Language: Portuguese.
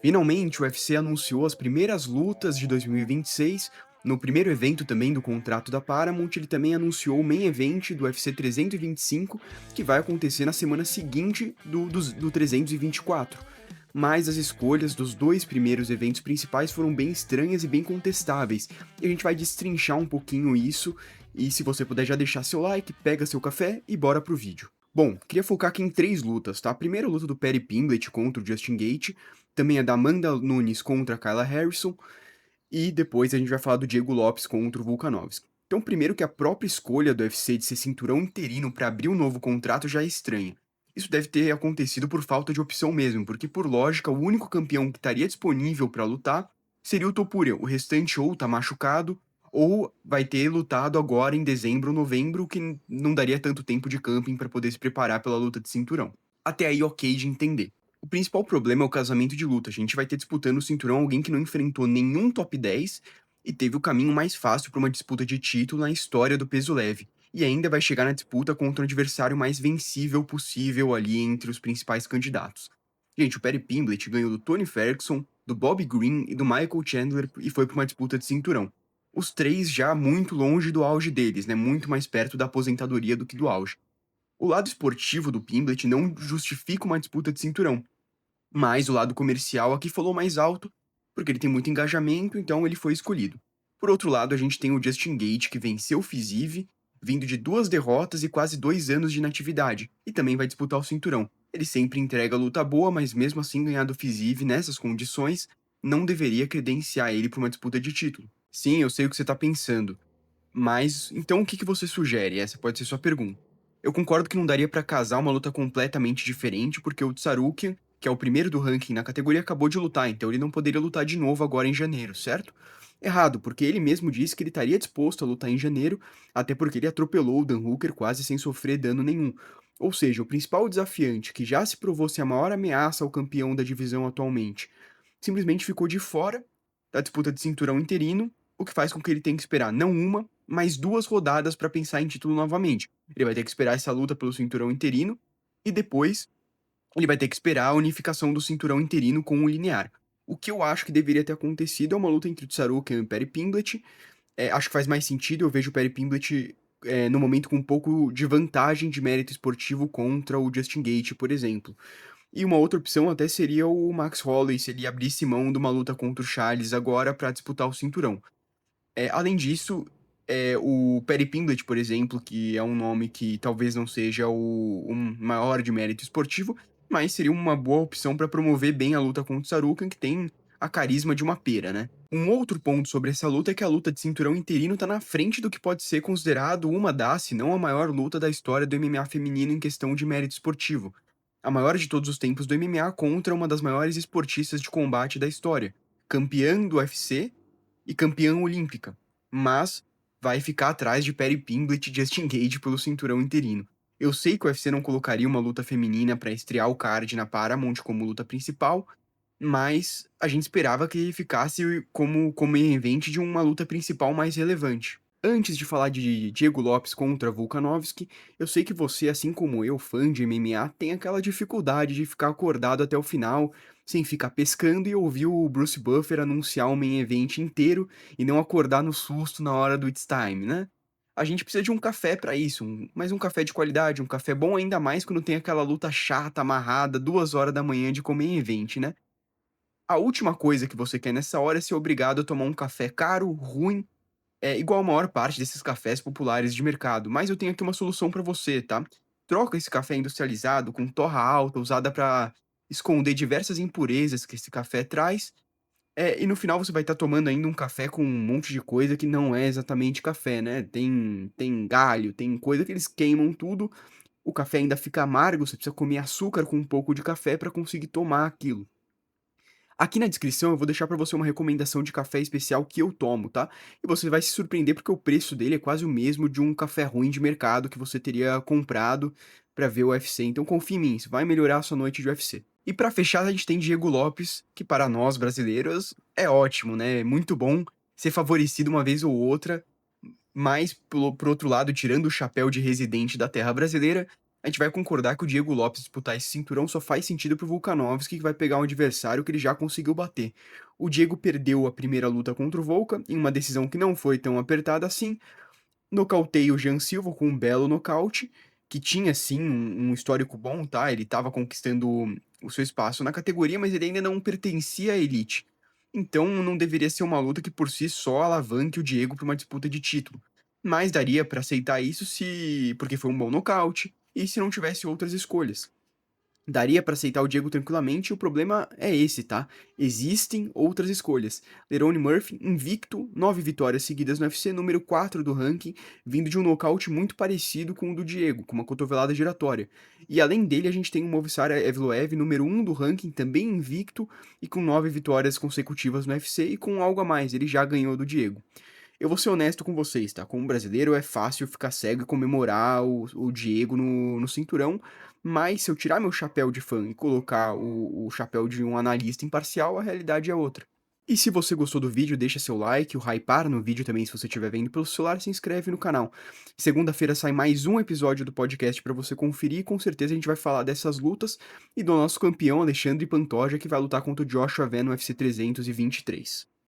Finalmente, o UFC anunciou as primeiras lutas de 2026. No primeiro evento também do contrato da Paramount, ele também anunciou o main event do UFC 325, que vai acontecer na semana seguinte do 324. Mas as escolhas dos dois primeiros eventos principais foram bem estranhas e bem contestáveis, e a gente vai destrinchar um pouquinho isso, e se você puder já deixar seu like, pega seu café e bora pro vídeo. Bom, queria focar aqui em três lutas, tá? A primeira luta do Paddy Pimblett contra o Justin Gaethje, também a da Amanda Nunes contra a Kayla Harrison, e depois a gente vai falar do Diego Lopes contra o Volkanovski. Então, primeiro que a própria escolha do UFC de ser cinturão interino para abrir um novo contrato já é estranha. Isso deve ter acontecido por falta de opção mesmo, porque por lógica, o único campeão que estaria disponível para lutar seria o Topuria. O restante ou tá machucado, ou vai ter lutado agora em dezembro ou novembro, que não daria tanto tempo de camping para poder se preparar pela luta de cinturão. Até aí, ok de entender. O principal problema é o casamento de luta. A gente vai ter disputando o cinturão alguém que não enfrentou nenhum top 10 e teve o caminho mais fácil para uma disputa de título na história do peso leve. E ainda vai chegar na disputa contra o adversário mais vencível possível ali entre os principais candidatos. Gente, o Paddy Pimblett ganhou do Tony Ferguson, do Bobby Green e do Michael Chandler e foi para uma disputa de cinturão. Os três já muito longe do auge deles, né? Muito mais perto da aposentadoria do que do auge. O lado esportivo do Pimblett não justifica uma disputa de cinturão, mas o lado comercial aqui falou mais alto, porque ele tem muito engajamento, então ele foi escolhido. Por outro lado, a gente tem o Justin Gaethje, que venceu o Fiziev, vindo de 2 derrotas e quase 2 anos de inatividade, e também vai disputar o cinturão. Ele sempre entrega luta boa, mas mesmo assim ganhar do Fiziev nessas condições não deveria credenciar ele para uma disputa de título. Sim, eu sei o que você está pensando, mas então o que você sugere? Essa pode ser sua pergunta. Eu concordo que não daria pra casar uma luta completamente diferente, porque o Tsarukian, que é o primeiro do ranking na categoria, acabou de lutar, então ele não poderia lutar de novo agora em janeiro, certo? Errado, porque ele mesmo disse que ele estaria disposto a lutar em janeiro, até porque ele atropelou o Dan Hooker quase sem sofrer dano nenhum. Ou seja, o principal desafiante, que já se provou ser a maior ameaça ao campeão da divisão atualmente, simplesmente ficou de fora da disputa de cinturão interino, o que faz com que ele tenha que esperar não uma, mas 2 rodadas para pensar em título novamente. Ele vai ter que esperar essa luta pelo cinturão interino e depois ele vai ter que esperar a unificação do cinturão interino com o linear. O que eu acho que deveria ter acontecido é uma luta entre o Tsarukian e o Paddy Pimblett. Acho que faz mais sentido, eu vejo o Paddy Pimblett no momento com um pouco de vantagem de mérito esportivo contra o Justin Gaethje, por exemplo. E uma outra opção até seria o Max Holloway, se ele abrisse mão de uma luta contra o Charles agora para disputar o cinturão. Além disso, o Paddy Pimblett, por exemplo, que é um nome que talvez não seja o maior de mérito esportivo, mas seria uma boa opção para promover bem a luta contra o Sarukan, que tem a carisma de uma pera, né? Um outro ponto sobre essa luta é que a luta de cinturão interino tá na frente do que pode ser considerado uma das, se não a maior luta da história do MMA feminino em questão de mérito esportivo. A maior de todos os tempos do MMA contra uma das maiores esportistas de combate da história, campeã do UFC e campeã olímpica, mas vai ficar atrás de Paddy Pimblett e Justin Gaethje pelo cinturão interino. Eu sei que o UFC não colocaria uma luta feminina para estrear o card na Paramount como luta principal, mas a gente esperava que ficasse como main event de uma luta principal mais relevante. Antes de falar de Diego Lopes contra Volkanovski, eu sei que você, assim como eu, fã de MMA, tem aquela dificuldade de ficar acordado até o final, sem ficar pescando e ouvir o Bruce Buffer anunciar o main event inteiro e não acordar no susto na hora do It's Time, né? A gente precisa de um café pra isso, mas um café de qualidade, um café bom ainda mais quando tem aquela luta chata, amarrada, 2 horas da manhã de main event, né? A última coisa que você quer nessa hora é ser obrigado a tomar um café caro, ruim, igual a maior parte desses cafés populares de mercado, mas eu tenho aqui uma solução para você, tá? Troca esse café industrializado com torra alta, usada para esconder diversas impurezas que esse café traz, e no final você vai estar tomando ainda um café com um monte de coisa que não é exatamente café, né? Tem galho, tem coisa que eles queimam tudo, o café ainda fica amargo, você precisa comer açúcar com um pouco de café para conseguir tomar aquilo. Aqui na descrição eu vou deixar pra você uma recomendação de café especial que eu tomo, tá? E você vai se surpreender porque o preço dele é quase o mesmo de um café ruim de mercado que você teria comprado pra ver o UFC. Então confia em mim, isso vai melhorar a sua noite de UFC. E pra fechar, a gente tem Diego Lopes, que para nós brasileiros é ótimo, né? É muito bom ser favorecido uma vez ou outra, mas por outro lado, tirando o chapéu de residente da terra brasileira, A gente vai concordar que o Diego Lopes disputar esse cinturão só faz sentido pro Volkanovski, que vai pegar um adversário que ele já conseguiu bater. O Diego perdeu a primeira luta contra o Volkan, em uma decisão que não foi tão apertada assim, nocauteia o Jean Silva com um belo nocaute, que tinha sim um histórico bom, tá? Ele estava conquistando o seu espaço na categoria, mas ele ainda não pertencia à elite. Então não deveria ser uma luta que por si só alavanque o Diego para uma disputa de título. Mas daria para aceitar isso se porque foi um bom nocaute e se não tivesse outras escolhas. Daria pra aceitar o Diego tranquilamente, o problema é esse, tá? Existem outras escolhas. Lerone Murphy, invicto, 9 vitórias seguidas no UFC, número 4 do ranking, vindo de um nocaute muito parecido com o do Diego, com uma cotovelada giratória. E além dele, a gente tem o Movistar Evloev, número 1 do ranking, também invicto, e com 9 vitórias consecutivas no UFC, e com algo a mais, ele já ganhou do Diego. Eu vou ser honesto com vocês, tá? Como brasileiro é fácil ficar cego e comemorar o Diego no cinturão, mas se eu tirar meu chapéu de fã e colocar o chapéu de um analista imparcial, a realidade é outra. E se você gostou do vídeo, deixa seu like, o hypar no vídeo também se você estiver vendo pelo celular, se inscreve no canal. Segunda-feira sai mais um episódio do podcast pra você conferir e com certeza a gente vai falar dessas lutas e do nosso campeão Alexandre Pantoja que vai lutar contra o Joshua Van no UFC 323.